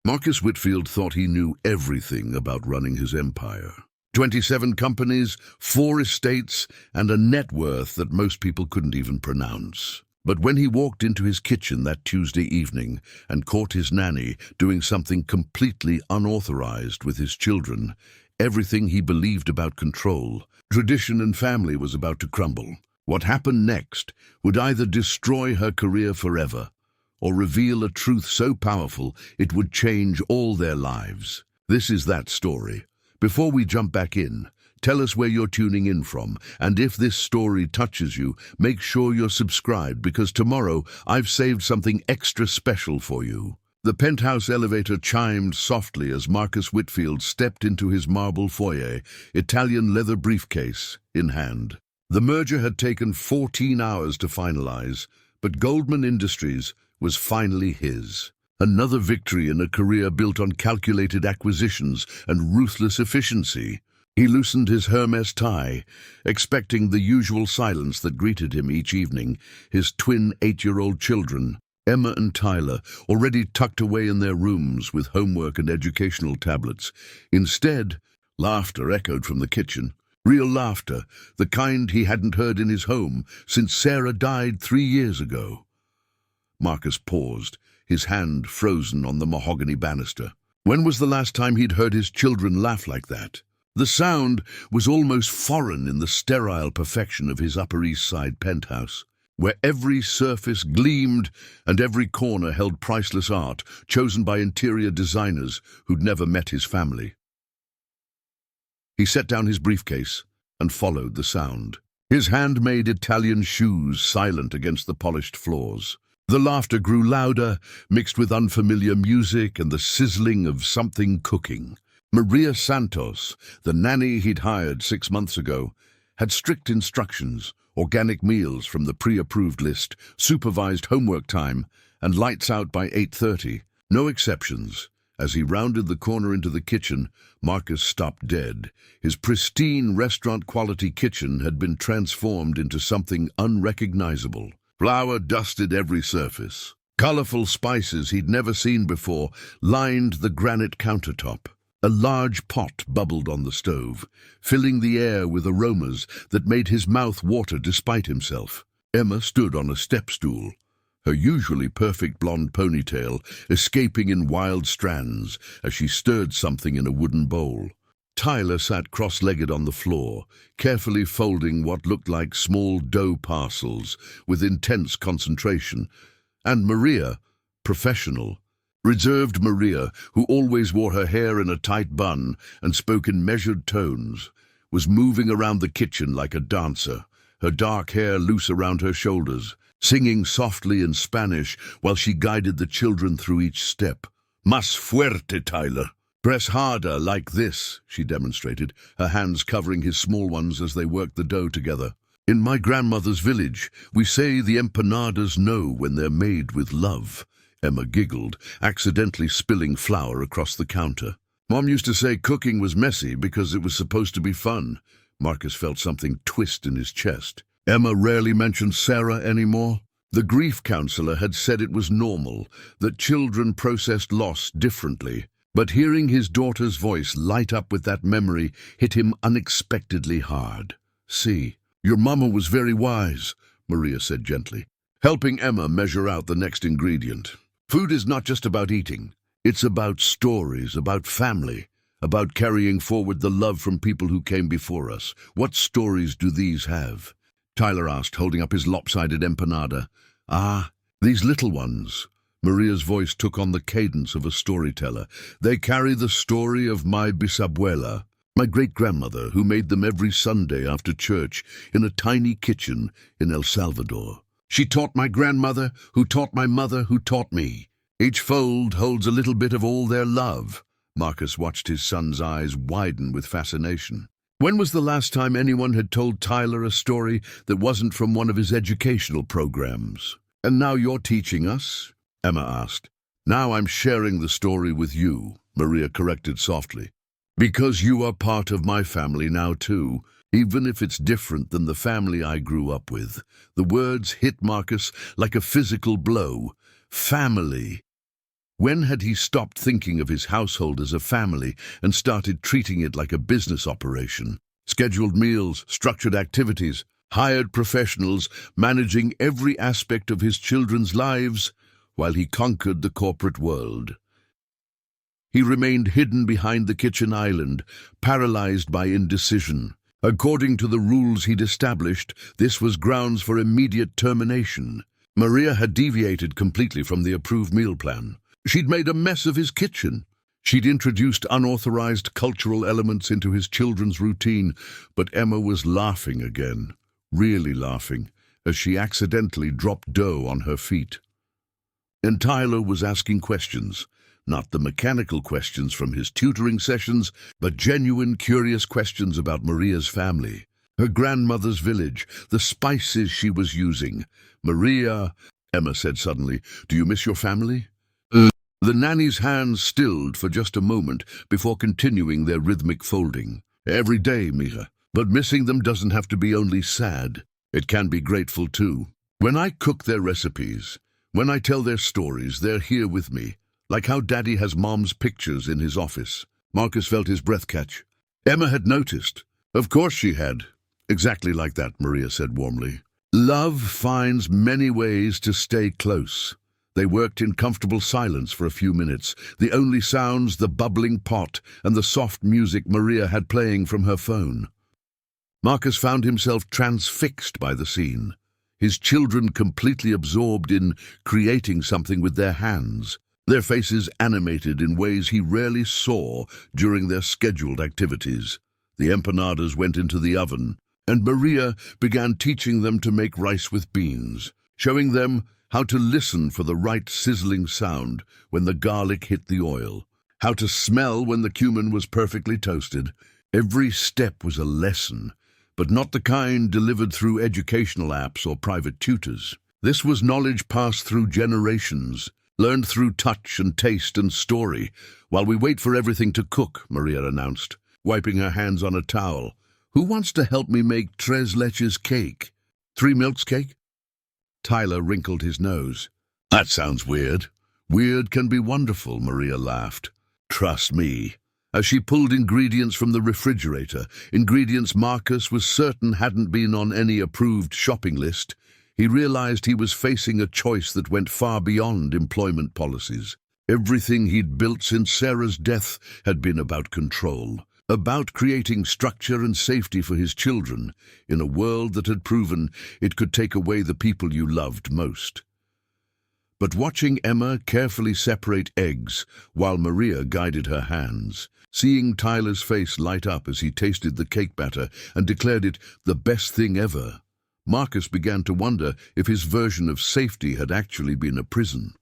Marcus Whitfield thought he knew everything about running his empire. 27 companies, 4 estates, and a net worth that most people couldn't even pronounce. But when he walked into his kitchen that Tuesday evening and caught his nanny doing something completely unauthorized with his children, everything he believed about control, tradition and family was about to crumble. What happened next would either destroy her career forever or reveal a truth so powerful it would change all their lives. This is that story. Before we jump back in, tell us where you're tuning in from, and if this story touches you, make sure you're subscribed because tomorrow I've saved something extra special for you. The penthouse elevator chimed softly as Marcus Whitfield stepped into his marble foyer, Italian leather briefcase in hand. The merger had taken 14 hours to finalize, but Goldman Industries was finally his. Another victory in a career built on calculated acquisitions and ruthless efficiency. He loosened his Hermes tie, expecting the usual silence that greeted him each evening, his twin 8-year-old children, Emma and Tyler, already tucked away in their rooms with homework and educational tablets. Instead, laughter echoed from the kitchen. Real laughter, the kind he hadn't heard in his home since Sarah died 3 years ago. Marcus paused, his hand frozen on the mahogany banister. When was the last time he'd heard his children laugh like that? The sound was almost foreign in the sterile perfection of his Upper East Side penthouse, where every surface gleamed and every corner held priceless art chosen by interior designers who'd never met his family. He set down his briefcase and followed the sound, his handmade Italian shoes silent against the polished floors. The laughter grew louder, mixed with unfamiliar music and the sizzling of something cooking. Maria Santos, the nanny he'd hired 6 months ago, had strict instructions, organic meals from the pre-approved list, supervised homework time, and lights out by 8:30. No exceptions. As he rounded the corner into the kitchen, Marcus stopped dead. His pristine restaurant-quality kitchen had been transformed into something unrecognizable. Flour dusted every surface. Colorful spices he'd never seen before lined the granite countertop. A large pot bubbled on the stove, filling the air with aromas that made his mouth water despite himself. Emma stood on a step stool, her usually perfect blonde ponytail escaping in wild strands as she stirred something in a wooden bowl. Tyler sat cross-legged on the floor, carefully folding what looked like small dough parcels with intense concentration. And Maria, professional, reserved Maria, who always wore her hair in a tight bun and spoke in measured tones, was moving around the kitchen like a dancer, her dark hair loose around her shoulders, singing softly in Spanish while she guided the children through each step. "Más fuerte, Tyler. Press harder, like this," she demonstrated, her hands covering his small ones as they worked the dough together. "In my grandmother's village, we say the empanadas know when they're made with love," Emma giggled, accidentally spilling flour across the counter. "Mom used to say cooking was messy because it was supposed to be fun." Marcus felt something twist in his chest. Emma rarely mentioned Sarah anymore. The grief counselor had said it was normal, that children processed loss differently. But hearing his daughter's voice light up with that memory hit him unexpectedly hard. "See, your mama was very wise," Maria said gently, helping Emma measure out the next ingredient. "Food is not just about eating. It's about stories, about family, about carrying forward the love from people who came before us. What stories do these have?" Tyler asked, holding up his lopsided empanada. "Ah, these little ones." Maria's voice took on the cadence of a storyteller. "They carry the story of my bisabuela, my great-grandmother, who made them every Sunday after church in a tiny kitchen in El Salvador. She taught my grandmother, who taught my mother, who taught me. Each fold holds a little bit of all their love." Marcus watched his son's eyes widen with fascination. When was the last time anyone had told Tyler a story that wasn't from one of his educational programs? "And now you're teaching us?" Emma asked. "Now I'm sharing the story with you," Maria corrected softly. "Because you are part of my family now too, even if it's different than the family I grew up with." The words hit Marcus like a physical blow. Family. When had he stopped thinking of his household as a family and started treating it like a business operation? Scheduled meals, structured activities, hired professionals, managing every aspect of his children's lives while he conquered the corporate world. He remained hidden behind the kitchen island, paralyzed by indecision. According to the rules he'd established, this was grounds for immediate termination. Maria had deviated completely from the approved meal plan. She'd made a mess of his kitchen. She'd introduced unauthorized cultural elements into his children's routine, but Emma was laughing again, really laughing, as she accidentally dropped dough on her feet. And Tyler was asking questions, not the mechanical questions from his tutoring sessions, but genuine, curious questions about Maria's family, her grandmother's village, the spices she was using. "Maria," Emma said suddenly, "do you miss your family?" The nanny's hands stilled for just a moment before continuing their rhythmic folding. "Every day, Mira. But missing them doesn't have to be only sad. It can be grateful too. When I cook their recipes, when I tell their stories, they're here with me, like how Daddy has Mom's pictures in his office." Marcus felt his breath catch. Emma had noticed. Of course she had. "Exactly like that," Maria said warmly. "Love finds many ways to stay close." They worked in comfortable silence for a few minutes, the only sounds the bubbling pot and the soft music Maria had playing from her phone. Marcus found himself transfixed by the scene, his children completely absorbed in creating something with their hands, their faces animated in ways he rarely saw during their scheduled activities. The empanadas went into the oven, and Maria began teaching them to make rice with beans, showing them how to listen for the right sizzling sound when the garlic hit the oil, how to smell when the cumin was perfectly toasted. Every step was a lesson, but not the kind delivered through educational apps or private tutors. This was knowledge passed through generations, learned through touch and taste and story. "While we wait for everything to cook," Maria announced, wiping her hands on a towel, "who wants to help me make tres leches cake? 3 milks cake?" Tyler wrinkled his nose. "That sounds weird." "Weird can be wonderful," Maria laughed. "Trust me." As she pulled ingredients from the refrigerator, ingredients Marcus was certain hadn't been on any approved shopping list, he realized he was facing a choice that went far beyond employment policies. Everything he'd built since Sarah's death had been about control, about creating structure and safety for his children in a world that had proven it could take away the people you loved most. But watching Emma carefully separate eggs while Maria guided her hands, seeing Tyler's face light up as he tasted the cake batter and declared it the best thing ever, Marcus began to wonder if his version of safety had actually been a prison.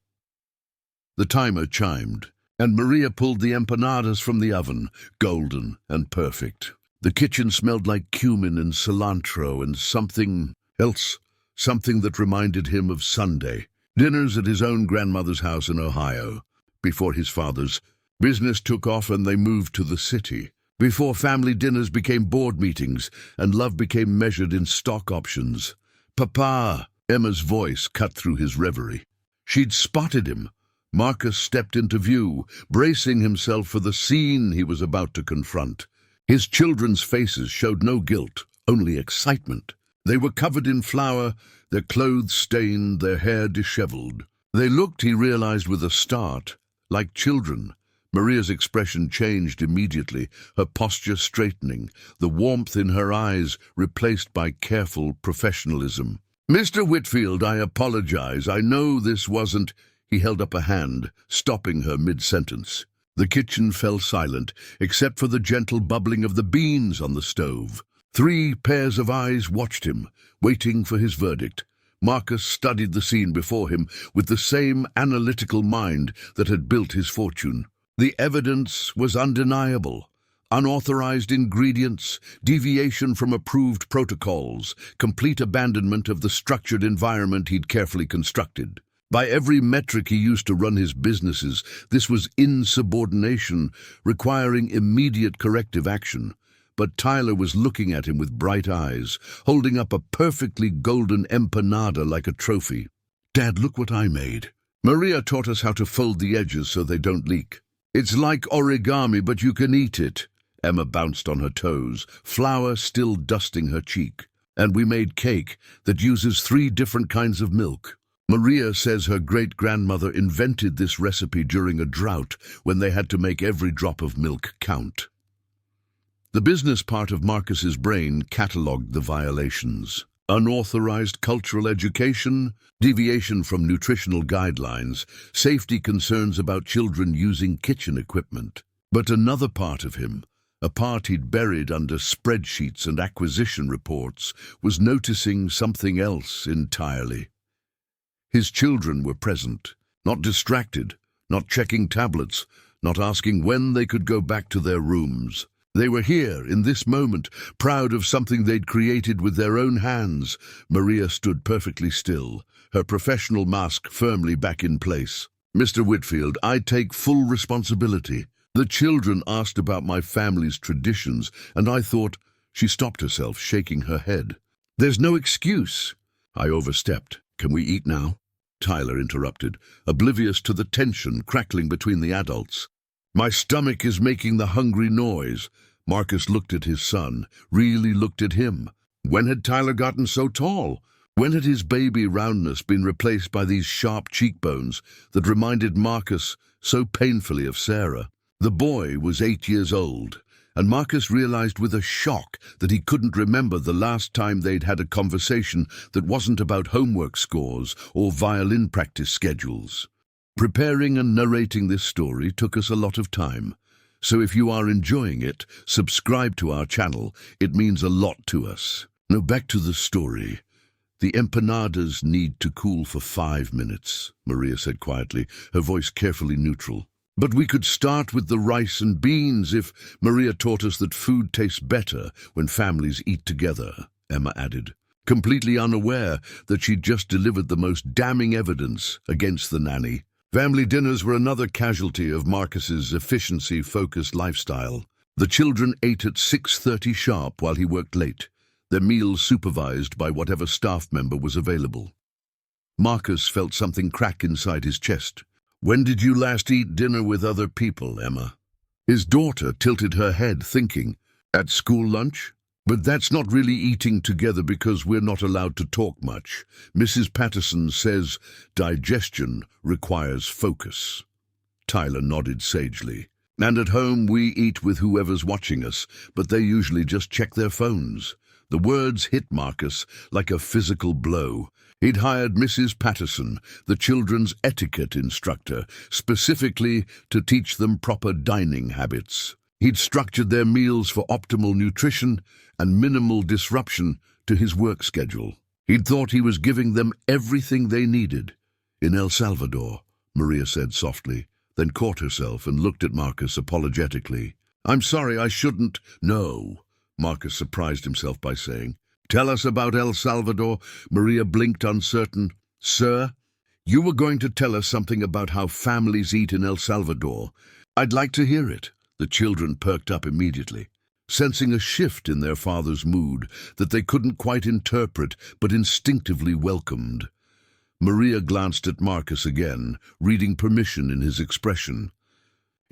The timer chimed, and Maria pulled the empanadas from the oven, golden and perfect. The kitchen smelled like cumin and cilantro and something else, something that reminded him of Sunday, dinners at his own grandmother's house in Ohio, before his father's business took off and they moved to the city, before family dinners became board meetings and love became measured in stock options. "Papa!" Emma's voice cut through his reverie. She'd spotted him. Marcus stepped into view, bracing himself for the scene he was about to confront. His children's faces showed no guilt, only excitement. They were covered in flour, their clothes stained, their hair disheveled. They looked, he realized with a start, like children. Maria's expression changed immediately, her posture straightening, the warmth in her eyes replaced by careful professionalism. "Mr. Whitfield, I apologize. I know this wasn't—" He held up a hand, stopping her mid-sentence. The kitchen fell silent, except for the gentle bubbling of the beans on the stove. 3 pairs of eyes watched him, waiting for his verdict. Marcus studied the scene before him with the same analytical mind that had built his fortune. The evidence was undeniable. Unauthorized ingredients, deviation from approved protocols, complete abandonment of the structured environment he'd carefully constructed. By every metric he used to run his businesses, this was insubordination, requiring immediate corrective action. But Tyler was looking at him with bright eyes, holding up a perfectly golden empanada like a trophy. "Dad, look what I made." Maria taught us how to fold the edges so they don't leak. It's like origami, but you can eat it. Emma bounced on her toes, flour still dusting her cheek. And we made cake that uses 3 different kinds of milk. Maria says her great-grandmother invented this recipe during a drought when they had to make every drop of milk count. The business part of Marcus's brain catalogued the violations. Unauthorized cultural education, deviation from nutritional guidelines, safety concerns about children using kitchen equipment. But another part of him, a part he'd buried under spreadsheets and acquisition reports, was noticing something else entirely. His children were present, not distracted, not checking tablets, not asking when they could go back to their rooms. They were here, in this moment, proud of something they'd created with their own hands. Maria stood perfectly still, her professional mask firmly back in place. "Mr. Whitfield, I take full responsibility. The children asked about my family's traditions, and I thought—" She stopped herself, shaking her head. "There's no excuse." I overstepped. "Can we eat now?" Tyler interrupted, oblivious to the tension crackling between the adults. "My stomach is making the hungry noise." Marcus looked at his son, really looked at him. When had Tyler gotten so tall? When had his baby roundness been replaced by these sharp cheekbones that reminded Marcus so painfully of Sarah? The boy was 8 years old, and Marcus realized with a shock that he couldn't remember the last time they'd had a conversation that wasn't about homework scores or violin practice schedules. Preparing and narrating this story took us a lot of time, so if you are enjoying it, subscribe to our channel. It means a lot to us. Now back to the story. "The empanadas need to cool for 5 minutes, Maria said quietly, her voice carefully neutral. "But we could start with the rice and beans if—" "Maria taught us that food tastes better when families eat together," Emma added, completely unaware that she'd just delivered the most damning evidence against the nanny. Family dinners were another casualty of Marcus's efficiency-focused lifestyle. The children ate at 6:30 sharp while he worked late, their meals supervised by whatever staff member was available. Marcus felt something crack inside his chest. "When did you last eat dinner with other people, Emma?" His daughter tilted her head, thinking, "At school lunch? But that's not really eating together because we're not allowed to talk much. Mrs. Patterson says digestion requires focus." Tyler nodded sagely. "And at home we eat with whoever's watching us, but they usually just check their phones." The words hit Marcus like a physical blow. He'd hired Mrs. Patterson, the children's etiquette instructor, specifically to teach them proper dining habits. He'd structured their meals for optimal nutrition and minimal disruption to his work schedule. He'd thought he was giving them everything they needed. "In El Salvador," Maria said softly, then caught herself and looked at Marcus apologetically. "I'm sorry, I shouldn't—" "No," Marcus surprised himself by saying. "Tell us about El Salvador." Maria blinked, uncertain. "Sir, you were going to tell us something about how families eat in El Salvador. I'd like to hear it." The children perked up immediately, sensing a shift in their father's mood that they couldn't quite interpret but instinctively welcomed. Maria glanced at Marcus again, reading permission in his expression.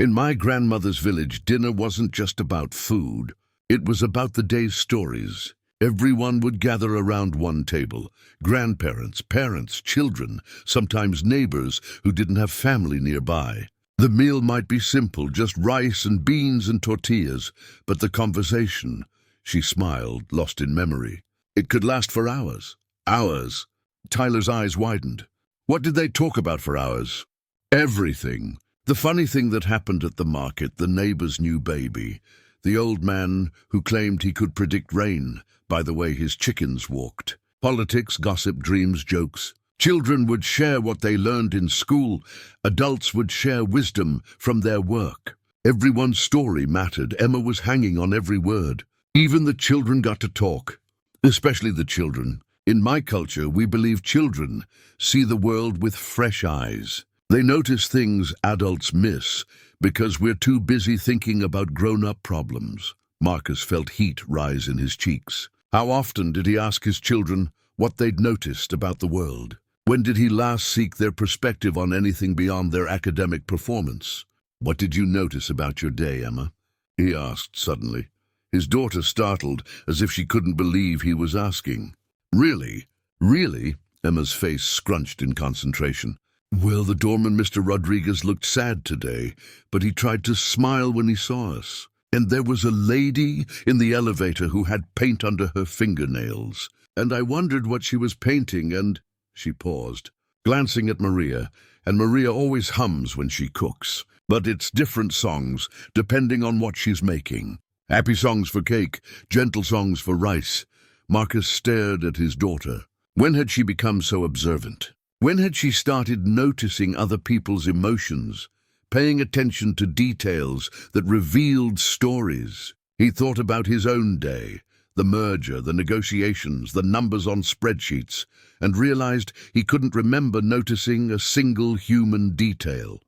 "In my grandmother's village, dinner wasn't just about food. It was about the day's stories. Everyone would gather around one table. Grandparents, parents, children, sometimes neighbors who didn't have family nearby. The meal might be simple, just rice and beans and tortillas, but the conversation," she smiled, lost in memory, "it could last for hours." "Hours?" Tyler's eyes widened. "What did they talk about for hours?" "Everything. The funny thing that happened at the market, the neighbor's new baby, the old man who claimed he could predict rain by the way his chickens walked, politics, gossip, dreams, jokes. Children would share what they learned in school. Adults would share wisdom from their work. Everyone's story mattered. Emma was hanging on every word. Even the children got to talk, especially the children. In my culture, we believe children see the world with fresh eyes. They notice things adults miss because we're too busy thinking about grown-up problems." Marcus felt heat rise in his cheeks. How often did he ask his children what they'd noticed about the world? When did he last seek their perspective on anything beyond their academic performance? "What did you notice about your day, Emma?" he asked suddenly. His daughter startled, as if she couldn't believe he was asking. "Really? Really?" Emma's face scrunched in concentration. "Well, the doorman, Mr. Rodriguez, looked sad today, but he tried to smile when he saw us. And there was a lady in the elevator who had paint under her fingernails. And I wondered what she was painting, and—" She paused, glancing at Maria, and Maria always hums when she cooks. But it's different songs, depending on what she's making. Happy songs for cake, gentle songs for rice. Marcus stared at his daughter. When had she become so observant? When had she started noticing other people's emotions, paying attention to details that revealed stories? He thought about his own day, the merger, the negotiations, the numbers on spreadsheets, and realized he couldn't remember noticing a single human detail.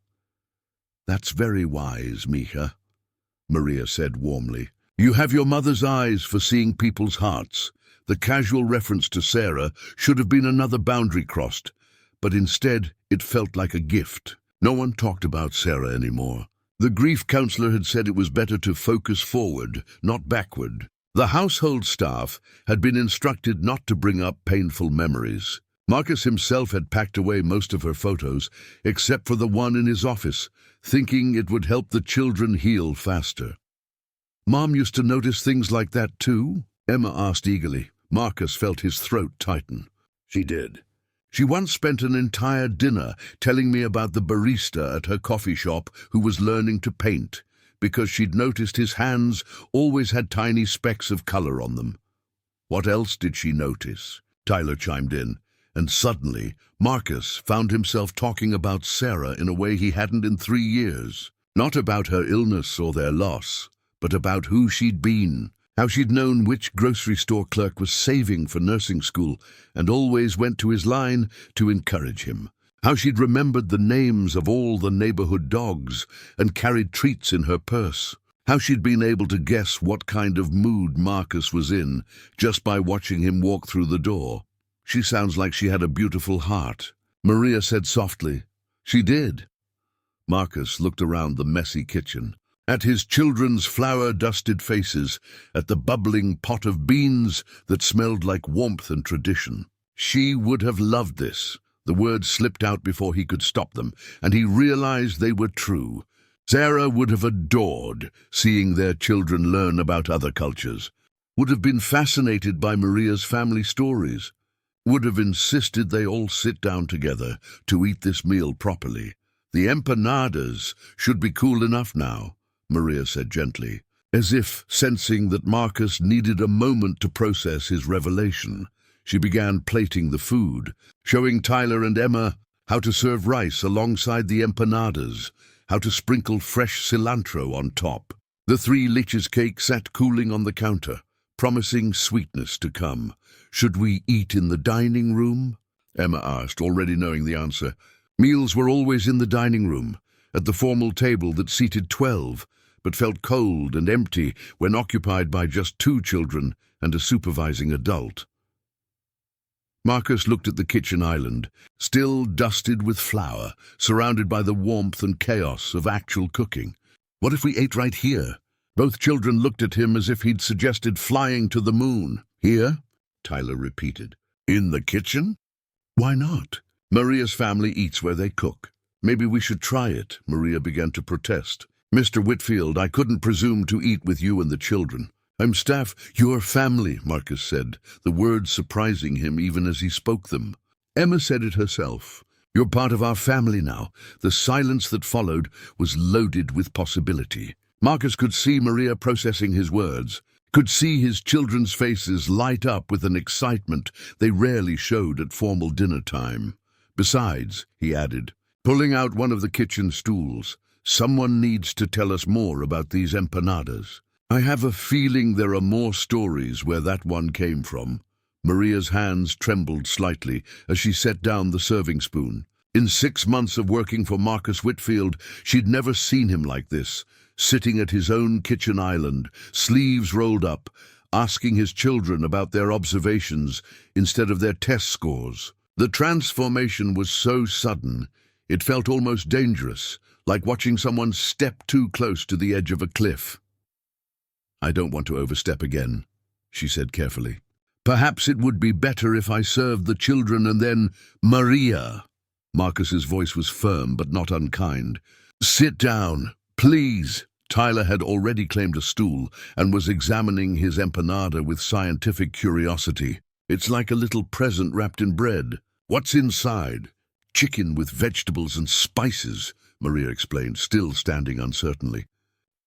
"That's very wise, Mija," Maria said warmly. "You have your mother's eyes for seeing people's hearts." The casual reference to Sarah should have been another boundary crossed, but instead it felt like a gift. No one talked about Sarah anymore. The grief counselor had said it was better to focus forward, not backward. The household staff had been instructed not to bring up painful memories. Marcus himself had packed away most of her photos, except for the one in his office, thinking it would help the children heal faster. "Mom used to notice things like that too?" Emma asked eagerly. Marcus felt his throat tighten. "She did. She once spent an entire dinner telling me about the barista at her coffee shop who was learning to paint, because she'd noticed his hands always had tiny specks of color on them." "What else did she notice?" Tyler chimed in, and suddenly Marcus found himself talking about Sarah in a way he hadn't in 3 years. Not about her illness or their loss, but about who she'd been. How she'd known which grocery store clerk was saving for nursing school and always went to his line to encourage him. How she'd remembered the names of all the neighborhood dogs and carried treats in her purse. How she'd been able to guess what kind of mood Marcus was in just by watching him walk through the door. "She sounds like she had a beautiful heart," Maria said softly. "She did." Marcus looked around the messy kitchen, at his children's flour-dusted faces, at the bubbling pot of beans that smelled like warmth and tradition. She would have loved this. The words slipped out before he could stop them, and he realized they were true. Sarah would have adored seeing their children learn about other cultures, would have been fascinated by Maria's family stories, would have insisted they all sit down together to eat this meal properly. "The empanadas should be cool enough now," Maria said gently, as if sensing that Marcus needed a moment to process his revelation. She began plating the food, showing Tyler and Emma how to serve rice alongside the empanadas, how to sprinkle fresh cilantro on top. The 3 leeches cake sat cooling on the counter, promising sweetness to come. "Should we eat in the dining room?" Emma asked, already knowing the answer. Meals were always in the dining room, at the formal table that seated 12, but felt cold and empty when occupied by just 2 children and a supervising adult. Marcus looked at the kitchen island, still dusted with flour, surrounded by the warmth and chaos of actual cooking. "What if we ate right here?" Both children looked at him as if he'd suggested flying to the moon. "Here?" Tyler repeated. "In the kitchen?" "Why not? Maria's family eats where they cook. Maybe we should try it," Maria began to protest. "Mr. Whitfield, I couldn't presume to eat with you and the children. I'm staff." "Your family," Marcus said, the words surprising him even as he spoke them. Emma said it herself. "You're part of our family now." The silence that followed was loaded with possibility. Marcus could see Maria processing his words, could see his children's faces light up with an excitement they rarely showed at formal dinner time. "Besides," he added, pulling out one of the kitchen stools, "someone needs to tell us more about these empanadas. I have a feeling there are more stories where that one came from." Maria's hands trembled slightly as she set down the serving spoon. In 6 months of working for Marcus Whitfield, she'd never seen him like this, sitting at his own kitchen island, sleeves rolled up, asking his children about their observations instead of their test scores. The transformation was so sudden, it felt almost dangerous, like watching someone step too close to the edge of a cliff. "I don't want to overstep again," she said carefully. "Perhaps it would be better if I served the children and then—" "Maria!" Marcus's voice was firm but not unkind. "Sit down, please." Tyler had already claimed a stool and was examining his empanada with scientific curiosity. "It's like a little present wrapped in bread. What's inside?" "Chicken with vegetables and spices," Maria explained, still standing uncertainly.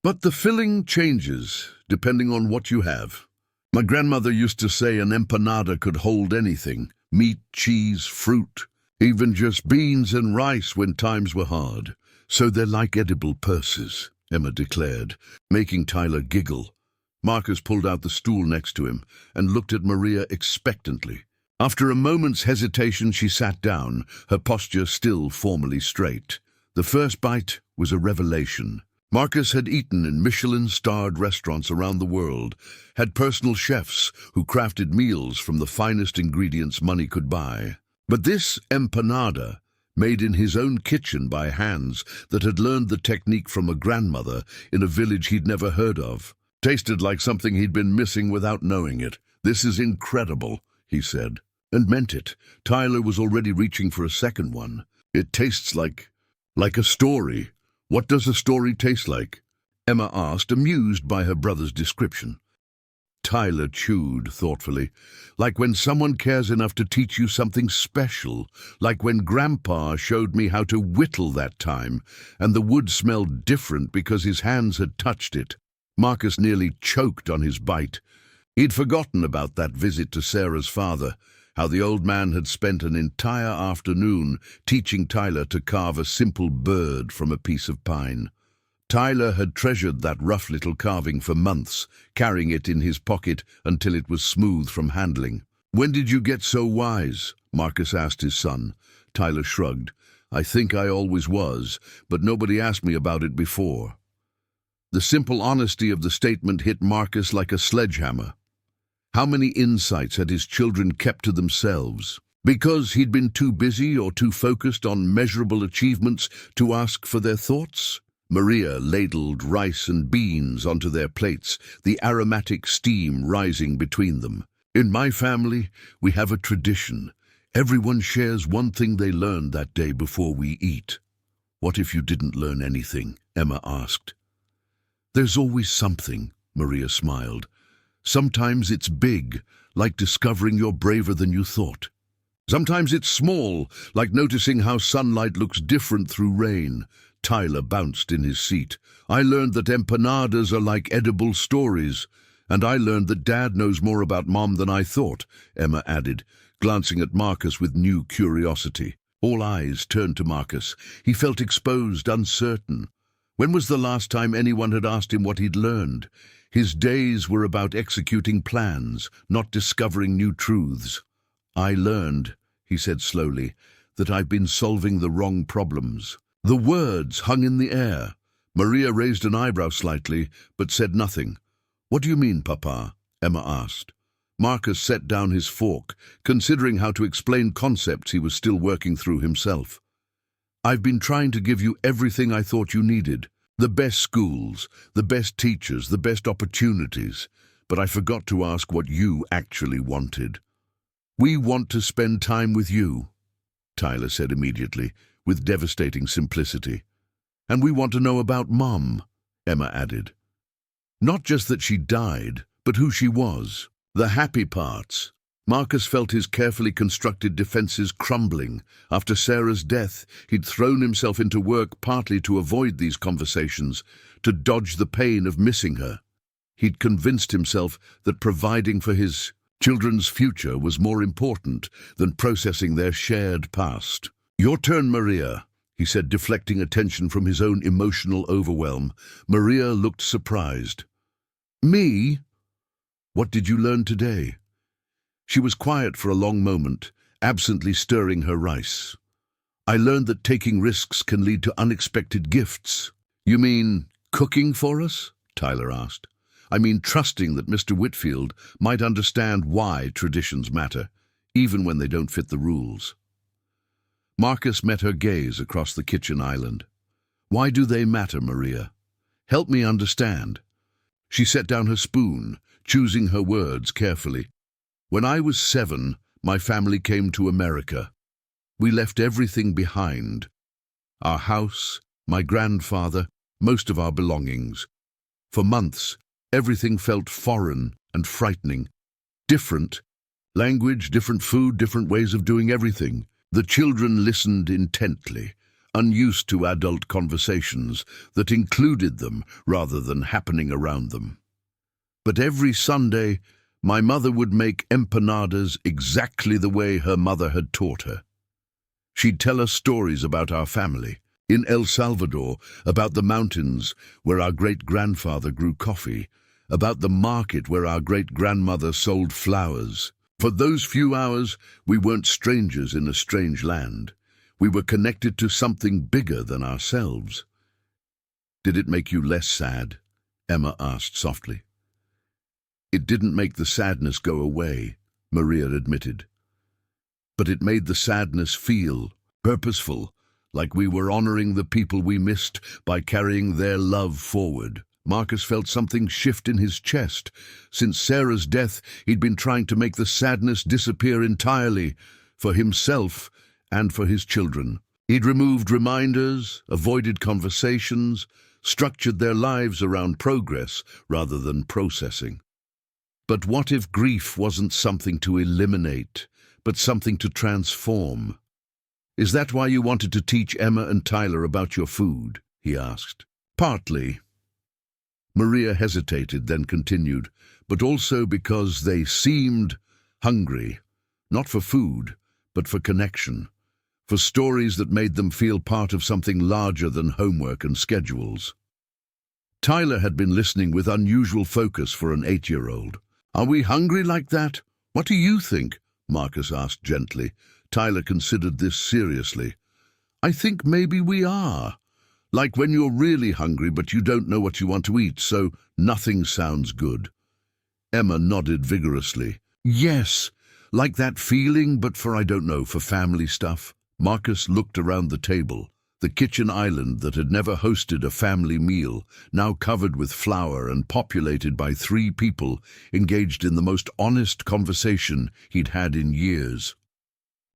"But the filling changes, depending on what you have. My grandmother used to say an empanada could hold anything: meat, cheese, fruit, even just beans and rice when times were hard. So they're like edible purses," Emma declared, making Tyler giggle. Marcus pulled out the stool next to him and looked at Maria expectantly. After a moment's hesitation, she sat down, her posture still formally straight. The first bite was a revelation. Marcus had eaten in Michelin-starred restaurants around the world, had personal chefs who crafted meals from the finest ingredients money could buy. But this empanada, made in his own kitchen by hands that had learned the technique from a grandmother in a village he'd never heard of, tasted like something he'd been missing without knowing it. "This is incredible," he said, and meant it. Tyler was already reaching for a second one. "It tastes like a story." "What does a story taste like?" Emma asked, amused by her brother's description. Tyler chewed thoughtfully. "Like when someone cares enough to teach you something special, like when Grandpa showed me how to whittle that time, and the wood smelled different because his hands had touched it." Marcus nearly choked on his bite. He'd forgotten about that visit to Sarah's father, how the old man had spent an entire afternoon teaching Tyler to carve a simple bird from a piece of pine. Tyler had treasured that rough little carving for months, carrying it in his pocket until it was smooth from handling. "When did you get so wise?" Marcus asked his son. Tyler shrugged. "I think I always was, but nobody asked me about it before." The simple honesty of the statement hit Marcus like a sledgehammer. How many insights had his children kept to themselves? Because he'd been too busy or too focused on measurable achievements to ask for their thoughts? Maria ladled rice and beans onto their plates, the aromatic steam rising between them. "In my family, we have a tradition. Everyone shares one thing they learned that day before we eat." "What if you didn't learn anything?" Emma asked. "There's always something," Maria smiled. "Sometimes it's big, like discovering you're braver than you thought. Sometimes it's small, like noticing how sunlight looks different through rain." Tyler bounced in his seat. "I learned that empanadas are like edible stories, and I learned that Dad knows more about Mom than I thought," Emma added, glancing at Marcus with new curiosity. All eyes turned to Marcus. He felt exposed, uncertain. When was the last time anyone had asked him what he'd learned? His days were about executing plans, not discovering new truths. "I learned," he said slowly, "that I've been solving the wrong problems." The words hung in the air. Maria raised an eyebrow slightly, but said nothing. "What do you mean, Papa?" Emma asked. Marcus set down his fork, considering how to explain concepts he was still working through himself. "I've been trying to give you everything I thought you needed. The best schools, the best teachers, the best opportunities. But I forgot to ask what you actually wanted." "We want to spend time with you," Tyler said immediately, with devastating simplicity. "And we want to know about Mom," Emma added. "Not just that she died, but who she was. The happy parts." Marcus felt his carefully constructed defenses crumbling. After Sarah's death, he'd thrown himself into work partly to avoid these conversations, to dodge the pain of missing her. He'd convinced himself that providing for his children's future was more important than processing their shared past. "Your turn, Maria," he said, deflecting attention from his own emotional overwhelm. Maria looked surprised. "Me? What did you learn today?" She was quiet for a long moment, absently stirring her rice. "I learned that taking risks can lead to unexpected gifts." "You mean cooking for us?" Tyler asked. "I mean trusting that Mr. Whitfield might understand why traditions matter, even when they don't fit the rules." Marcus met her gaze across the kitchen island. Why do they matter, Maria? Help me understand. She set down her spoon, choosing her words carefully. When I was 7, my family came to America. We left everything behind. Our house, my grandfather, most of our belongings. For months, everything felt foreign and frightening. Different. Language, different food, different ways of doing everything. The children listened intently, unused to adult conversations that included them rather than happening around them. But every Sunday, my mother would make empanadas exactly the way her mother had taught her. She'd tell us stories about our family. In El Salvador, about the mountains where our great-grandfather grew coffee, about the market where our great-grandmother sold flowers. For those few hours, we weren't strangers in a strange land. We were connected to something bigger than ourselves. Did it make you less sad? Emma asked softly. It didn't make the sadness go away, Maria admitted. But it made the sadness feel purposeful, like we were honoring the people we missed by carrying their love forward. Marcus felt something shift in his chest. Since Sarah's death, he'd been trying to make the sadness disappear entirely, for himself and for his children. He'd removed reminders, avoided conversations, structured their lives around progress rather than processing. But what if grief wasn't something to eliminate, but something to transform? Is that why you wanted to teach Emma and Tyler about your food? He asked. Partly. Maria hesitated, then continued, but also because they seemed hungry, not for food, but for connection, for stories that made them feel part of something larger than homework and schedules. Tyler had been listening with unusual focus for an 8-year-old. Are we hungry like that? What do you think? Marcus asked gently. Tyler considered this seriously. I think maybe we are. Like when you're really hungry but you don't know what you want to eat, so nothing sounds good. Emma nodded vigorously. Yes, like that feeling, but for family stuff. Marcus looked around the table. The kitchen island that had never hosted a family meal, now covered with flour and populated by 3 people, engaged in the most honest conversation he'd had in years.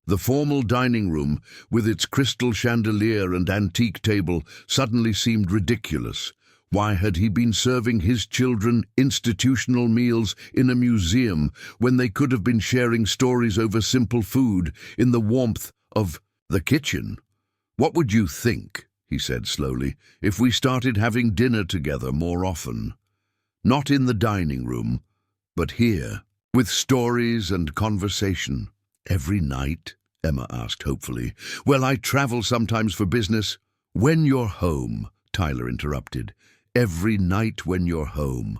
The formal dining room, with its crystal chandelier and antique table, suddenly seemed ridiculous. Why had he been serving his children institutional meals in a museum when they could have been sharing stories over simple food in the warmth of the kitchen? What would you think, he said slowly, if we started having dinner together more often? Not in the dining room, but here, with stories and conversation. Every night? Emma asked hopefully. Well, I travel sometimes for business. When you're home, Tyler interrupted. Every night when you're home.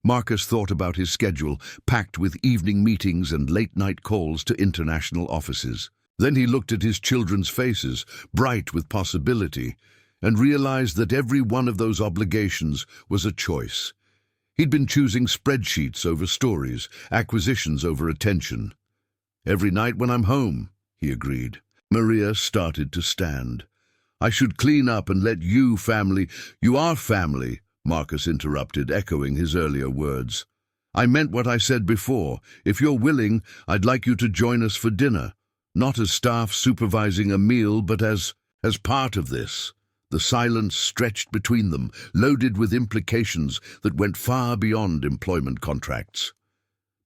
Marcus thought about his schedule, packed with evening meetings and late-night calls to international offices. Then he looked at his children's faces, bright with possibility, and realized that every one of those obligations was a choice. He'd been choosing spreadsheets over stories, acquisitions over attention. Every night when I'm home, he agreed. Maria started to stand. I should clean up and let you family. You are family, Marcus interrupted, echoing his earlier words. I meant what I said before. If you're willing, I'd like you to join us for dinner. Not as staff supervising a meal, but as part of this. The silence stretched between them, loaded with implications that went far beyond employment contracts.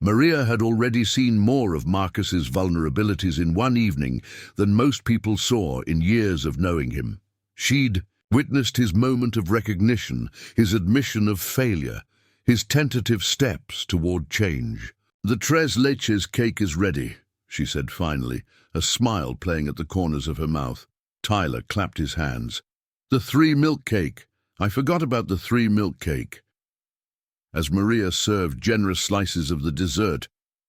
Maria had already seen more of Marcus's vulnerabilities in one evening than most people saw in years of knowing him. She'd witnessed his moment of recognition, his admission of failure, his tentative steps toward change. The tres leches cake is ready, she said finally, a smile playing at the corners of her mouth. Tyler clapped his hands. The 3 milk cake. I forgot about the 3 milk cake. As Maria served generous slices of the dessert,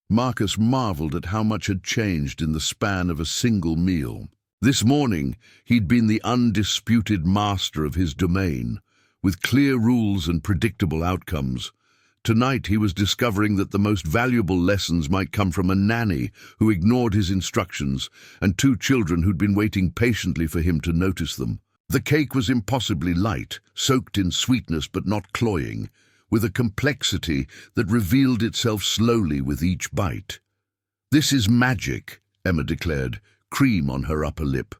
Marcus marveled at how much had changed in the span of a single meal. This morning, he'd been the undisputed master of his domain, with clear rules and predictable outcomes. Tonight he was discovering that the most valuable lessons might come from a nanny who ignored his instructions and two children who'd been waiting patiently for him to notice them. The cake was impossibly light, soaked in sweetness but not cloying, with a complexity that revealed itself slowly with each bite. "This is magic," Emma declared, cream on her upper lip.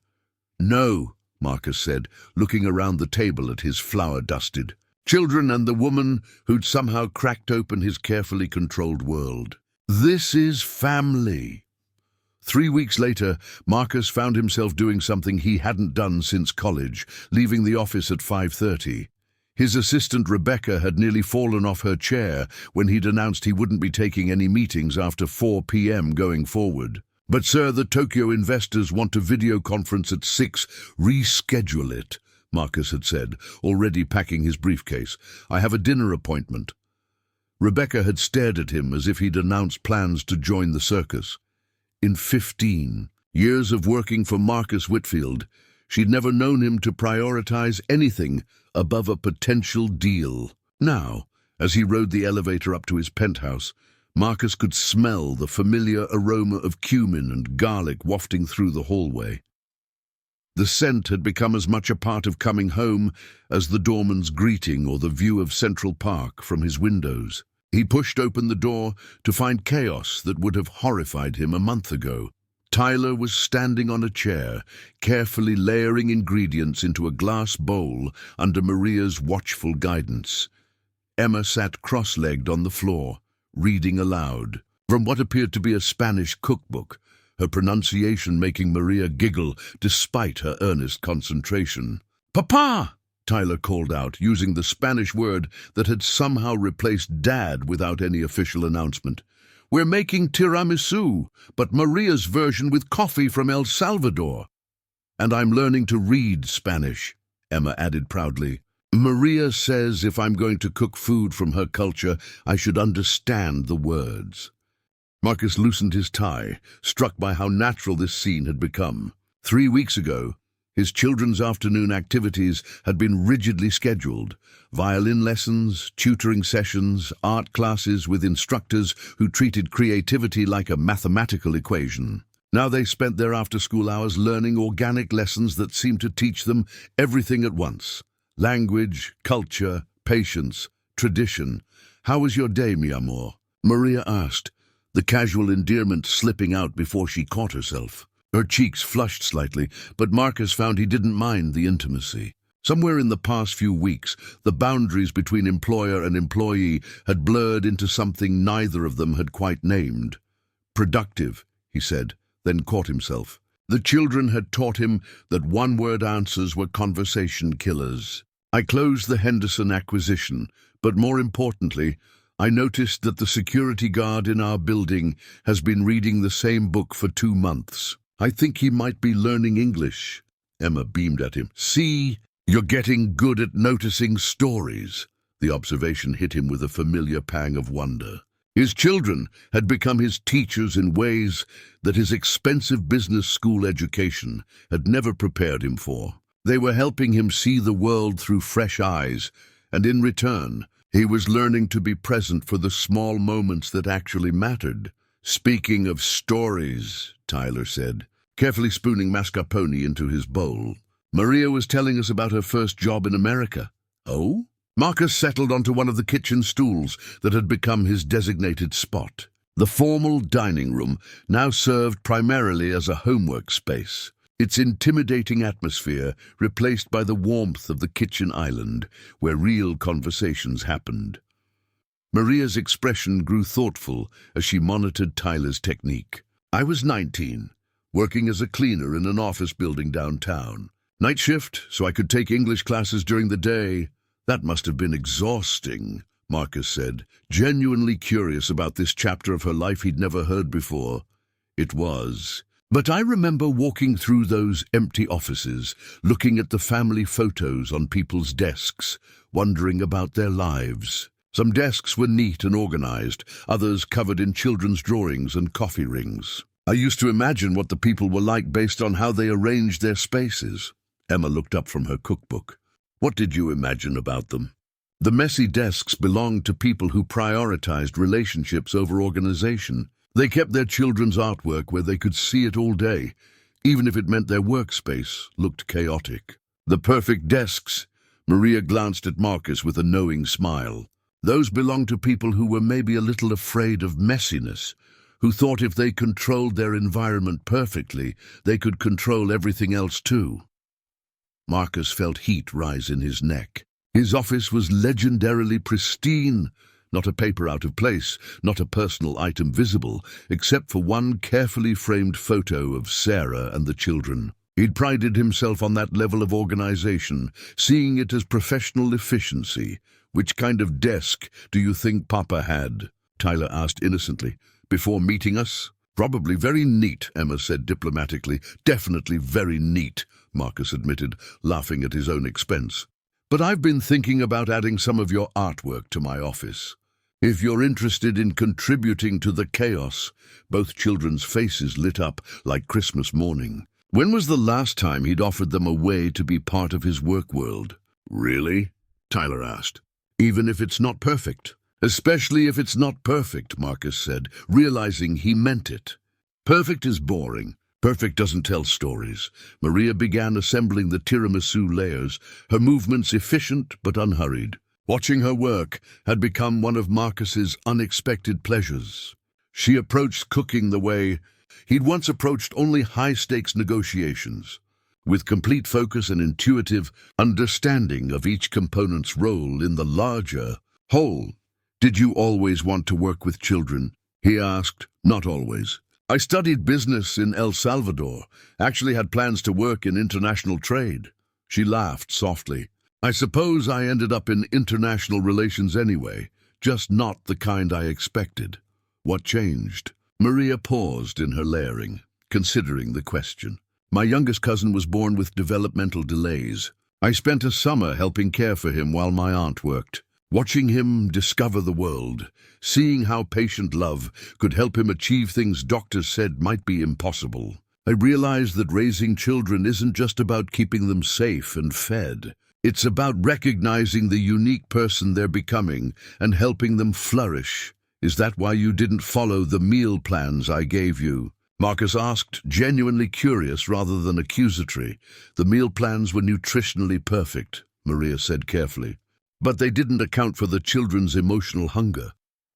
"No," Marcus said, looking around the table at his flour-dusted children and the woman who'd somehow cracked open his carefully controlled world. "This is family." 3 weeks later, Marcus found himself doing something he hadn't done since college, leaving the office at 5:30. His assistant Rebecca had nearly fallen off her chair when he'd announced he wouldn't be taking any meetings after 4 p.m. going forward. "But sir, the Tokyo investors want a video conference at 6. Reschedule it," Marcus had said, already packing his briefcase. "I have a dinner appointment." Rebecca had stared at him as if he'd announced plans to join the circus. In 15 years of working for Marcus Whitfield, she'd never known him to prioritize anything above a potential deal. Now, as he rode the elevator up to his penthouse, Marcus could smell the familiar aroma of cumin and garlic wafting through the hallway. The scent had become as much a part of coming home as the doorman's greeting or the view of Central Park from his windows. He pushed open the door to find chaos that would have horrified him a month ago. Tyler was standing on a chair, carefully layering ingredients into a glass bowl under Maria's watchful guidance. Emma sat cross-legged on the floor, reading aloud from what appeared to be a Spanish cookbook, her pronunciation making Maria giggle despite her earnest concentration. "Papa!" Tyler called out, using the Spanish word that had somehow replaced Dad without any official announcement. "We're making tiramisu, but Maria's version with coffee from El Salvador. And I'm learning to read Spanish," Emma added proudly. "Maria says if I'm going to cook food from her culture, I should understand the words." Marcus loosened his tie, struck by how natural this scene had become. 3 weeks ago, his children's afternoon activities had been rigidly scheduled. Violin lessons, tutoring sessions, art classes with instructors who treated creativity like a mathematical equation. Now they spent their after-school hours learning organic lessons that seemed to teach them everything at once. Language, culture, patience, tradition. "How was your day, mi amor?" Maria asked, the casual endearment slipping out before she caught herself. Her cheeks flushed slightly, but Marcus found he didn't mind the intimacy. Somewhere in the past few weeks, the boundaries between employer and employee had blurred into something neither of them had quite named. "Productive," he said, then caught himself. The children had taught him that one-word answers were conversation killers. "I closed the Henderson acquisition, but more importantly, I noticed that the security guard in our building has been reading the same book for 2 months. I think he might be learning English." Emma beamed at him. "See, you're getting good at noticing stories." The observation hit him with a familiar pang of wonder. His children had become his teachers in ways that his expensive business school education had never prepared him for. They were helping him see the world through fresh eyes, and in return, he was learning to be present for the small moments that actually mattered. "Speaking of stories," Tyler said, carefully spooning mascarpone into his bowl, "Maria was telling us about her first job in America." "Oh?" Marcus settled onto one of the kitchen stools that had become his designated spot. The formal dining room now served primarily as a homework space, its intimidating atmosphere replaced by the warmth of the kitchen island, where real conversations happened. Maria's expression grew thoughtful as she monitored Tyler's technique. "I was 19, working as a cleaner in an office building downtown. Night shift, so I could take English classes during the day. That must have been exhausting," Marcus said, genuinely curious about this chapter of her life he'd never heard before. "It was. But I remember walking through those empty offices, looking at the family photos on people's desks, wondering about their lives. Some desks were neat and organized, others covered in children's drawings and coffee rings. I used to imagine what the people were like based on how they arranged their spaces." Emma looked up from her cookbook. "What did you imagine about them?" The messy desks belonged to people who prioritized relationships over organization. They kept their children's artwork where they could see it all day, even if it meant their workspace looked chaotic. The perfect desks. Maria glanced at Marcus with a knowing smile. Those belonged to people who were maybe a little afraid of messiness, who thought if they controlled their environment perfectly, they could control everything else too. Marcus felt heat rise in his neck. His office was legendarily pristine, not a paper out of place, not a personal item visible, except for one carefully framed photo of Sarah and the children. He'd prided himself on that level of organization, seeing it as professional efficiency. "Which kind of desk do you think Papa had?" Tyler asked innocently. "Before meeting us?" "Probably very neat," Emma said diplomatically. "Definitely very neat," Marcus admitted, laughing at his own expense. "But I've been thinking about adding some of your artwork to my office. If you're interested in contributing to the chaos." Both children's faces lit up like Christmas morning. When was the last time he'd offered them a way to be part of his work world? "Really?" Tyler asked. "Even if it's not perfect?" "Especially if it's not perfect," Marcus said, realizing he meant it. "Perfect is boring. Perfect doesn't tell stories." Maria began assembling the tiramisu layers, her movements efficient but unhurried. Watching her work had become one of Marcus's unexpected pleasures. She approached cooking the way he'd once approached only high-stakes negotiations, with complete focus and intuitive understanding of each component's role in the larger whole. "Did you always want to work with children?" he asked. "Not always. I studied business in El Salvador, actually had plans to work in international trade." She laughed softly. "I suppose I ended up in international relations anyway, just not the kind I expected." "What changed?" Maria paused in her layering, considering the question. "My youngest cousin was born with developmental delays. I spent a summer helping care for him while my aunt worked. Watching him discover the world, seeing how patient love could help him achieve things doctors said might be impossible. I realized that raising children isn't just about keeping them safe and fed. It's about recognizing the unique person they're becoming and helping them flourish." "Is that why you didn't follow the meal plans I gave you?" Marcus asked, genuinely curious rather than accusatory. "The meal plans were nutritionally perfect," Maria said carefully. "But they didn't account for the children's emotional hunger."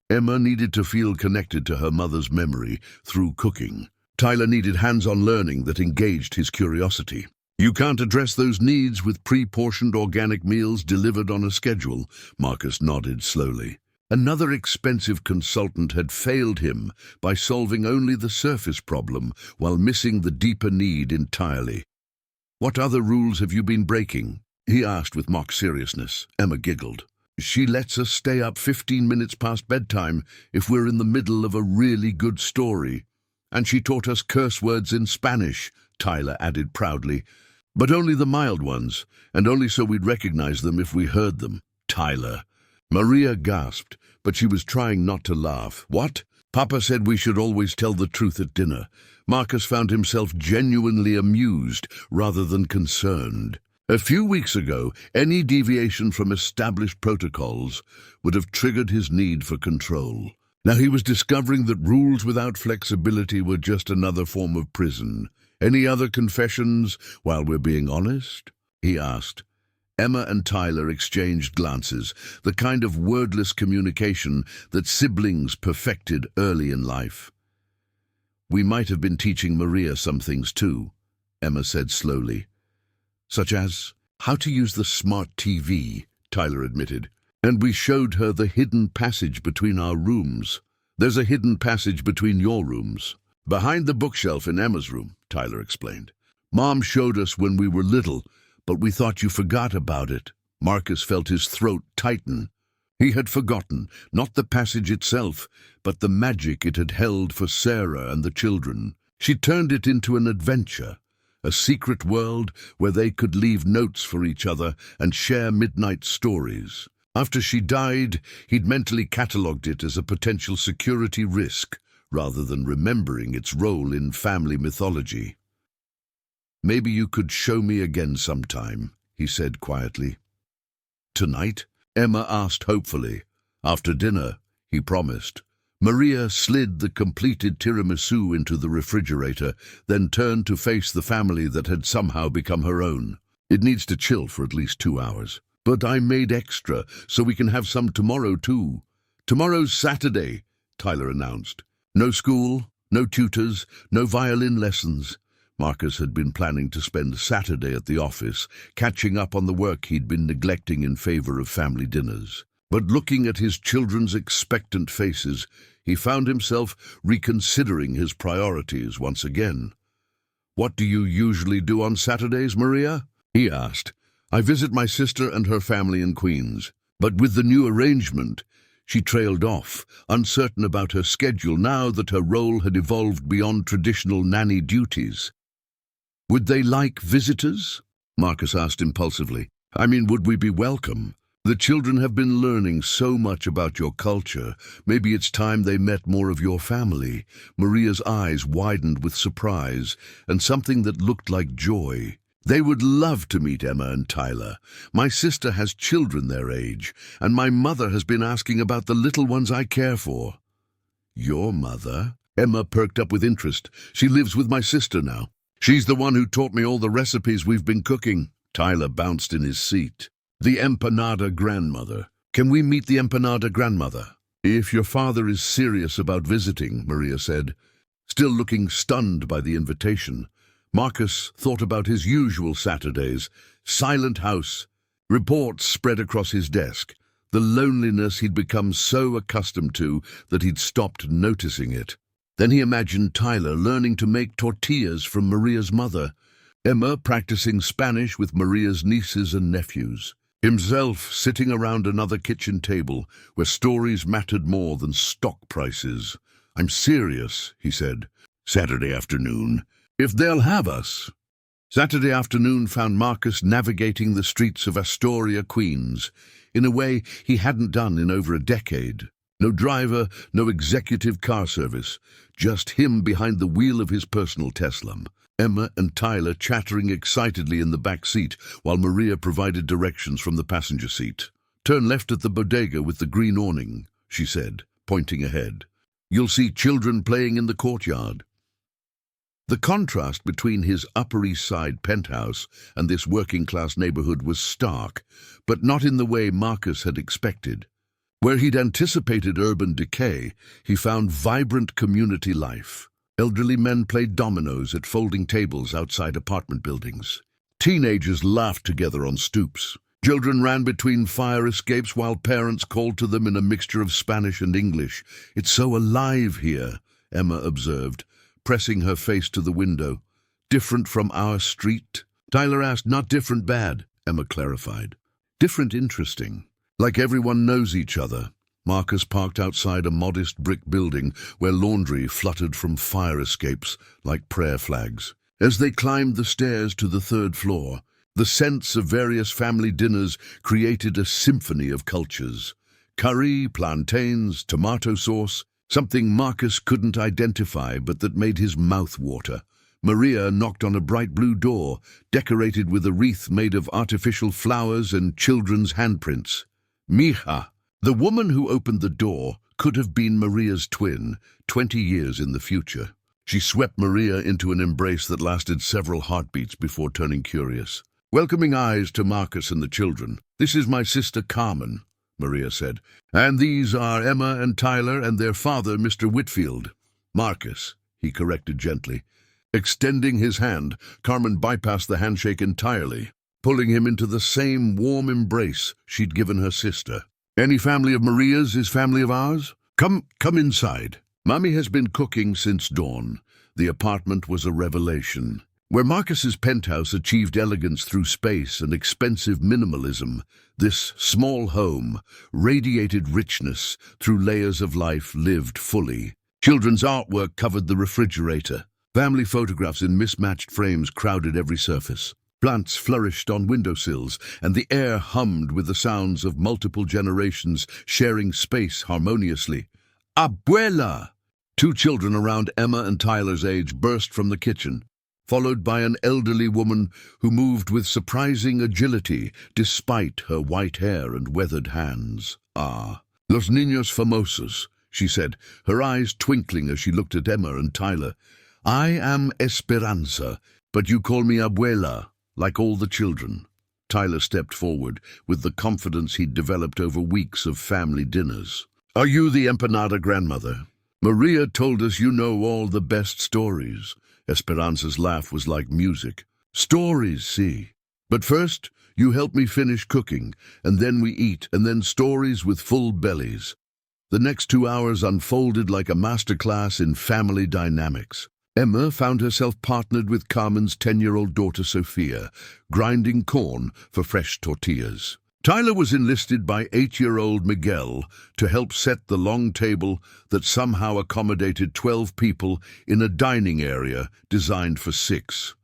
Emma needed to feel connected to her mother's memory through cooking. Tyler needed hands-on learning that engaged his curiosity. "You can't address those needs with pre-portioned organic meals delivered on a schedule," Marcus nodded slowly. Another expensive consultant had failed him by solving only the surface problem while missing the deeper need entirely. "What other rules have you been breaking?" he asked with mock seriousness. Emma giggled. "She lets us stay up 15 minutes past bedtime if we're in the middle of a really good story. And she taught us curse words in Spanish," Tyler added proudly. "But only the mild ones, and only so we'd recognize them if we heard them." "Tyler." Maria gasped, but she was trying not to laugh. "What?" "Papa said we should always tell the truth at dinner." Marcus found himself genuinely amused rather than concerned. A few weeks ago, any deviation from established protocols would have triggered his need for control. Now he was discovering that rules without flexibility were just another form of prison. "Any other confessions, while we're being honest?" he asked. Emma and Tyler exchanged glances, the kind of wordless communication that siblings perfected early in life. "We might have been teaching Maria some things too," Emma said slowly. "Such as how to use the smart TV," Tyler admitted. "And we showed her the hidden passage between our rooms." "There's a hidden passage between your rooms." "Behind the bookshelf in Emma's room," Tyler explained. "Mom showed us when we were little, but we thought you forgot about it." Marcus felt his throat tighten. He had forgotten, not the passage itself, but the magic it had held for Sarah and the children. She turned it into an adventure, a secret world where they could leave notes for each other and share midnight stories. After she died, he'd mentally catalogued it as a potential security risk, rather than remembering its role in family mythology. "Maybe you could show me again sometime," he said quietly. "Tonight?" Emma asked hopefully. After dinner, he promised. Maria slid the completed tiramisu into the refrigerator, then turned to face the family that had somehow become her own. It needs to chill for at least 2 hours. But I made extra, so we can have some tomorrow too. Tomorrow's Saturday, Tyler announced. No school, no tutors, no violin lessons. Marcus had been planning to spend Saturday at the office, catching up on the work he'd been neglecting in favor of family dinners. But looking at his children's expectant faces, he found himself reconsidering his priorities once again. "What do you usually do on Saturdays, Maria?" he asked. "I visit my sister and her family in Queens." But with the new arrangement, she trailed off, uncertain about her schedule now that her role had evolved beyond traditional nanny duties. "Would they like visitors?" Marcus asked impulsively. "I mean, would we be welcome? The children have been learning so much about your culture. Maybe it's time they met more of your family." Maria's eyes widened with surprise and something that looked like joy. "They would love to meet Emma and Tyler. My sister has children their age, and my mother has been asking about the little ones I care for." "Your mother?" Emma perked up with interest. "She lives with my sister now. She's the one who taught me all the recipes we've been cooking." Tyler bounced in his seat. "The empanada grandmother. Can we meet the empanada grandmother?" "If your father is serious about visiting," Maria said, still looking stunned by the invitation. Marcus thought about his usual Saturdays. Silent house. Reports spread across his desk. The loneliness he'd become so accustomed to that he'd stopped noticing it. Then he imagined Tyler learning to make tortillas from Maria's mother, Emma practicing Spanish with Maria's nieces and nephews, himself sitting around another kitchen table where stories mattered more than stock prices. "I'm serious," he said. "Saturday afternoon. If they'll have us." Saturday afternoon found Marcus navigating the streets of Astoria, Queens, in a way he hadn't done in over a decade. No driver, no executive car service, just him behind the wheel of his personal Tesla. Emma and Tyler chattering excitedly in the back seat while Maria provided directions from the passenger seat. "Turn left at the bodega with the green awning," she said, pointing ahead. "You'll see children playing in the courtyard." The contrast between his Upper East Side penthouse and this working-class neighborhood was stark, but not in the way Marcus had expected. Where he'd anticipated urban decay, he found vibrant community life. Elderly men played dominoes at folding tables outside apartment buildings. Teenagers laughed together on stoops. Children ran between fire escapes while parents called to them in a mixture of Spanish and English. "It's so alive here," Emma observed, pressing her face to the window. "Different from our street?" Tyler asked. "Not different bad," Emma clarified. "Different interesting. Like everyone knows each other." Marcus parked outside a modest brick building where laundry fluttered from fire escapes like prayer flags. As they climbed the stairs to the 3rd floor, the scents of various family dinners created a symphony of cultures. Curry, plantains, tomato sauce, something Marcus couldn't identify but that made his mouth water. Maria knocked on a bright blue door, decorated with a wreath made of artificial flowers and children's handprints. Mija. The woman who opened the door could have been Maria's twin, 20 years in the future. She swept Maria into an embrace that lasted several heartbeats before turning curious. Welcoming eyes to Marcus and the children. "This is my sister Carmen," Maria said. "And these are Emma and Tyler and their father, Mr. Whitfield." "Marcus," he corrected gently. Extending his hand, Carmen bypassed the handshake entirely, pulling him into the same warm embrace she'd given her sister. "Any family of Maria's is family of ours. Come inside. Mommy has been cooking since dawn." The apartment was a revelation. Where Marcus's penthouse achieved elegance through space and expensive minimalism, this small home radiated richness through layers of life lived fully. Children's artwork covered the refrigerator. Family photographs in mismatched frames crowded every surface. Plants flourished on windowsills, and the air hummed with the sounds of multiple generations sharing space harmoniously. "Abuela!" 2 children around Emma and Tyler's age burst from the kitchen. followed by an elderly woman who moved with surprising agility despite her white hair and weathered hands. "Ah, los niños famosos," she said, her eyes twinkling as she looked at Emma and Tyler. "I am Esperanza, but you call me Abuela, like all the children." Tyler stepped forward with the confidence he'd developed over weeks of family dinners. "Are you the empanada grandmother? Maria told us you know all the best stories." Esperanza's laugh was like music. "Stories, see. But first, you help me finish cooking, and then we eat, and then stories with full bellies." The next 2 hours unfolded like a masterclass in family dynamics. Emma found herself partnered with Carmen's 10-year-old daughter Sophia, grinding corn for fresh tortillas. Tyler was enlisted by 8-year-old Miguel to help set the long table that somehow accommodated 12 people in a dining area designed for 6.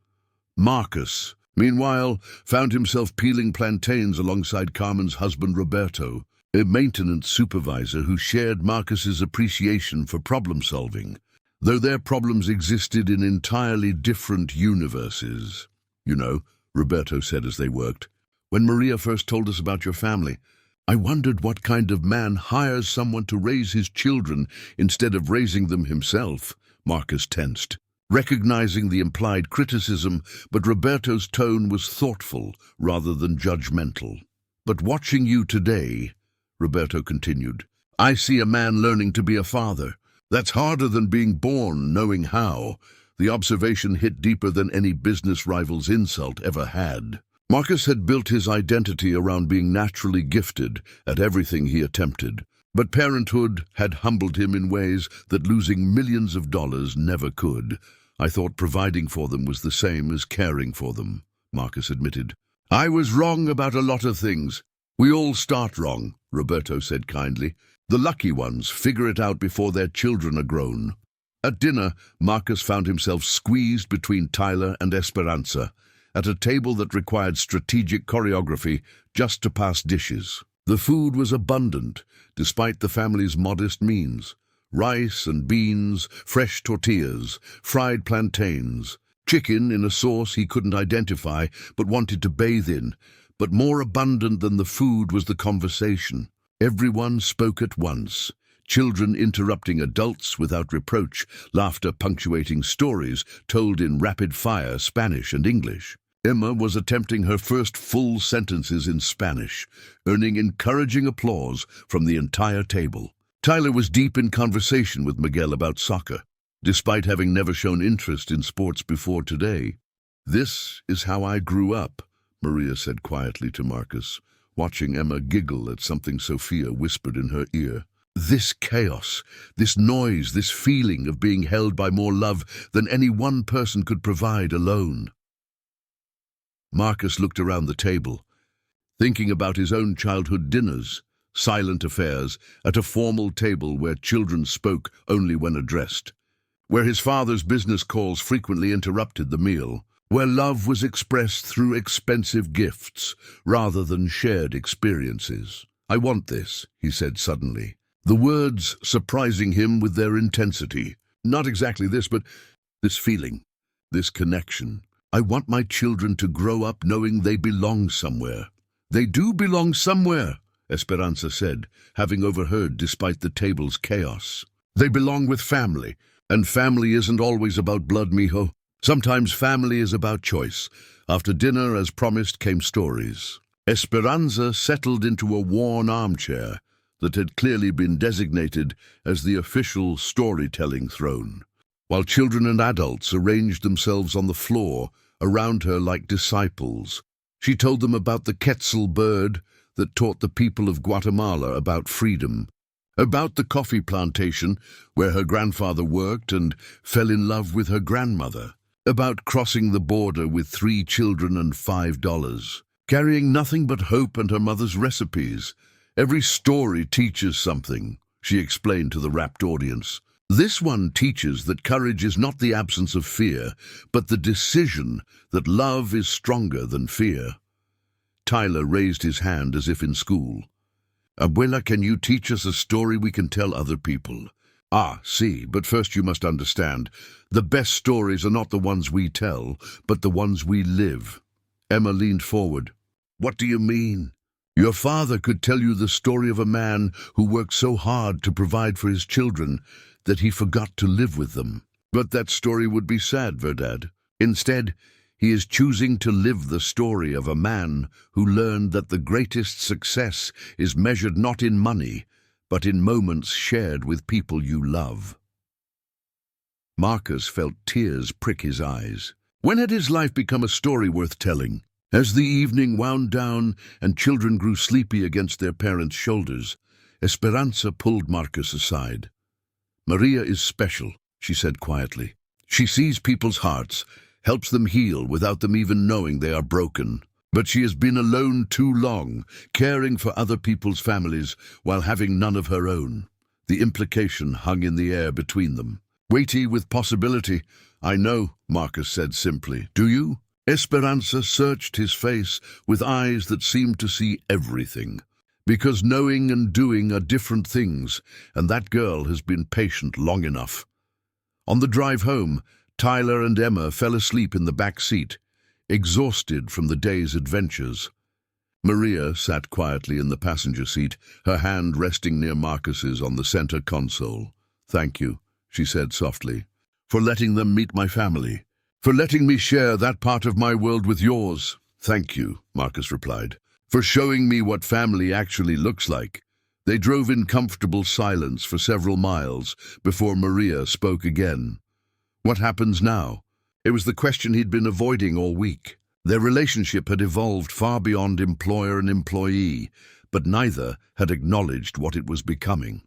Marcus, meanwhile, found himself peeling plantains alongside Carmen's husband Roberto, a maintenance supervisor who shared Marcus's appreciation for problem-solving, though their problems existed in entirely different universes. "You know," Roberto said as they worked, "when Maria first told us about your family, I wondered what kind of man hires someone to raise his children instead of raising them himself." Marcus tensed, recognizing the implied criticism, but Roberto's tone was thoughtful rather than judgmental. "But watching you today," Roberto continued, "I see a man learning to be a father. That's harder than being born knowing how." The observation hit deeper than any business rival's insult ever had. Marcus had built his identity around being naturally gifted at everything he attempted, but parenthood had humbled him in ways that losing millions of dollars never could. "I thought providing for them was the same as caring for them," Marcus admitted. "I was wrong about a lot of things. We all start wrong," Roberto said kindly. "The lucky ones figure it out before their children are grown." At dinner, Marcus found himself squeezed between Tyler and Esperanza, at a table that required strategic choreography just to pass dishes. The food was abundant, despite the family's modest means. Rice and beans, fresh tortillas, fried plantains, chicken in a sauce he couldn't identify but wanted to bathe in. But more abundant than the food was the conversation. Everyone spoke at once, children interrupting adults without reproach, laughter punctuating stories told in rapid-fire Spanish and English. Emma was attempting her first full sentences in Spanish, earning encouraging applause from the entire table. Tyler was deep in conversation with Miguel about soccer, despite having never shown interest in sports before today. "This is how I grew up," Maria said quietly to Marcus, watching Emma giggle at something Sophia whispered in her ear. "This chaos, this noise, this feeling of being held by more love than any one person could provide alone." Marcus looked around the table, thinking about his own childhood dinners, silent affairs at a formal table where children spoke only when addressed, where his father's business calls frequently interrupted the meal, where love was expressed through expensive gifts rather than shared experiences. "I want this," he said suddenly, the words surprising him with their intensity. "Not exactly this, but this feeling, this connection. I want my children to grow up knowing they belong somewhere." "They do belong somewhere," Esperanza said, having overheard despite the table's chaos. "They belong with family, and family isn't always about blood, mijo. Sometimes family is about choice." After dinner, as promised, came stories. Esperanza settled into a worn armchair that had clearly been designated as the official storytelling throne, while children and adults arranged themselves on the floor around her like disciples. She told them about the quetzal bird that taught the people of Guatemala about freedom, about the coffee plantation where her grandfather worked and fell in love with her grandmother, about crossing the border with 3 children and $5, carrying nothing but hope and her mother's recipes. "Every story teaches something," she explained to the rapt audience. "This one teaches that courage is not the absence of fear, but the decision that love is stronger than fear." Tyler raised his hand as if in school. "Abuela, can you teach us a story we can tell other people?" Ah, see, but first you must understand, the best stories are not the ones we tell, but the ones we live. Emma leaned forward. What do you mean? Your father could tell you the story of a man who worked so hard to provide for his children that he forgot to live with them. But that story would be sad, Verdad. Instead, he is choosing to live the story of a man who learned that the greatest success is measured not in money, but in moments shared with people you love. Marcus felt tears prick his eyes. When had his life become a story worth telling? As the evening wound down and children grew sleepy against their parents' shoulders, Esperanza pulled Marcus aside. Maria is special, she said quietly. She sees people's hearts, helps them heal without them even knowing they are broken. But she has been alone too long, caring for other people's families while having none of her own. The implication hung in the air between them. Weighty with possibility. I know, Marcus said simply. Do you? Esperanza searched his face with eyes that seemed to see everything. Because knowing and doing are different things, and that girl has been patient long enough. On the drive home, Tyler and Emma fell asleep in the back seat, exhausted from the day's adventures. Maria sat quietly in the passenger seat, her hand resting near Marcus's on the center console. Thank you, she said softly, for letting them meet my family, for letting me share that part of my world with yours. Thank you, Marcus replied, for showing me what family actually looks like. They drove in comfortable silence for several miles before Maria spoke again. What happens now? It was the question he'd been avoiding all week. Their relationship had evolved far beyond employer and employee, but neither had acknowledged what it was becoming.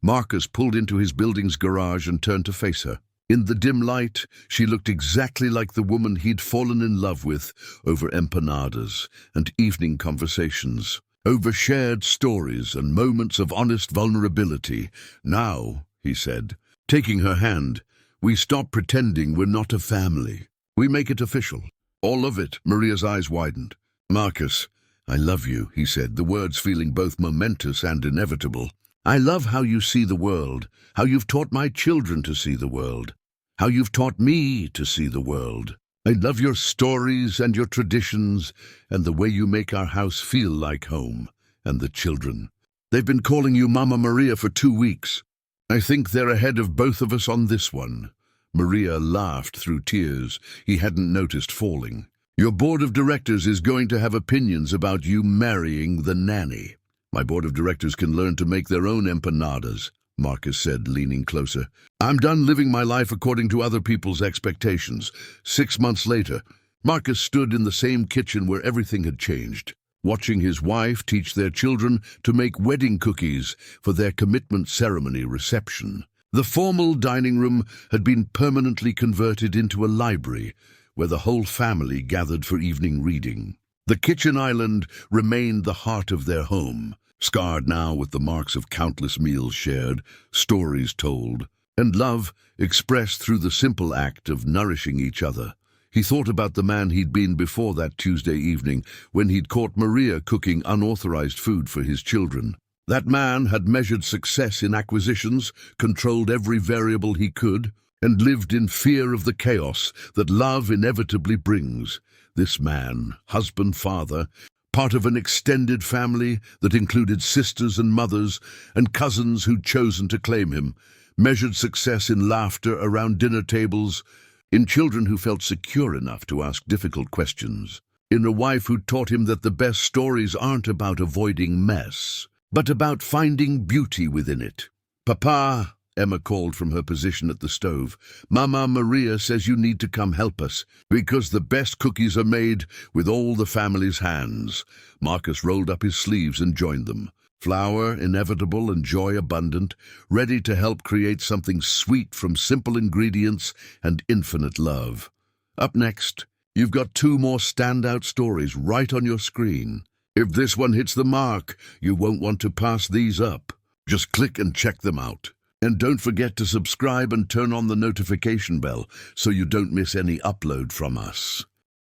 Marcus pulled into his building's garage and turned to face her. In the dim light, she looked exactly like the woman he'd fallen in love with over empanadas and evening conversations, over shared stories and moments of honest vulnerability. Now, he said, taking her hand, we stop pretending we're not a family. We make it official. All of it. Maria's eyes widened. Marcus, I love you, he said, the words feeling both momentous and inevitable. I love how you see the world, how you've taught my children to see the world, how you've taught me to see the world. I love your stories and your traditions and the way you make our house feel like home, and the children. They've been calling you Mama Maria for 2 weeks. I think they're ahead of both of us on this one. Maria laughed through tears he hadn't noticed falling. Your board of directors is going to have opinions about you marrying the nanny. My board of directors can learn to make their own empanadas, Marcus said, leaning closer. I'm done living my life according to other people's expectations. 6 months later, Marcus stood in the same kitchen where everything had changed, watching his wife teach their children to make wedding cookies for their commitment ceremony reception. The formal dining room had been permanently converted into a library where the whole family gathered for evening reading. The kitchen island remained the heart of their home, scarred now with the marks of countless meals shared, stories told, and love expressed through the simple act of nourishing each other. He thought about the man he'd been before that Tuesday evening when he'd caught Maria cooking unauthorized food for his children. That man had measured success in acquisitions, controlled every variable he could, and lived in fear of the chaos that love inevitably brings. This man, husband, father, part of an extended family that included sisters and mothers and cousins who'd chosen to claim him, measured success in laughter around dinner tables, in children who felt secure enough to ask difficult questions, in a wife who taught him that the best stories aren't about avoiding mess, but about finding beauty within it. Papa, Emma called from her position at the stove, Mama Maria says you need to come help us, because the best cookies are made with all the family's hands. Marcus rolled up his sleeves and joined them. Flour, inevitable and joy abundant, ready to help create something sweet from simple ingredients and infinite love. Up next, you've got 2 more standout stories right on your screen. If this one hits the mark, you won't want to pass these up. Just click and check them out. And don't forget to subscribe and turn on the notification bell so you don't miss any upload from us.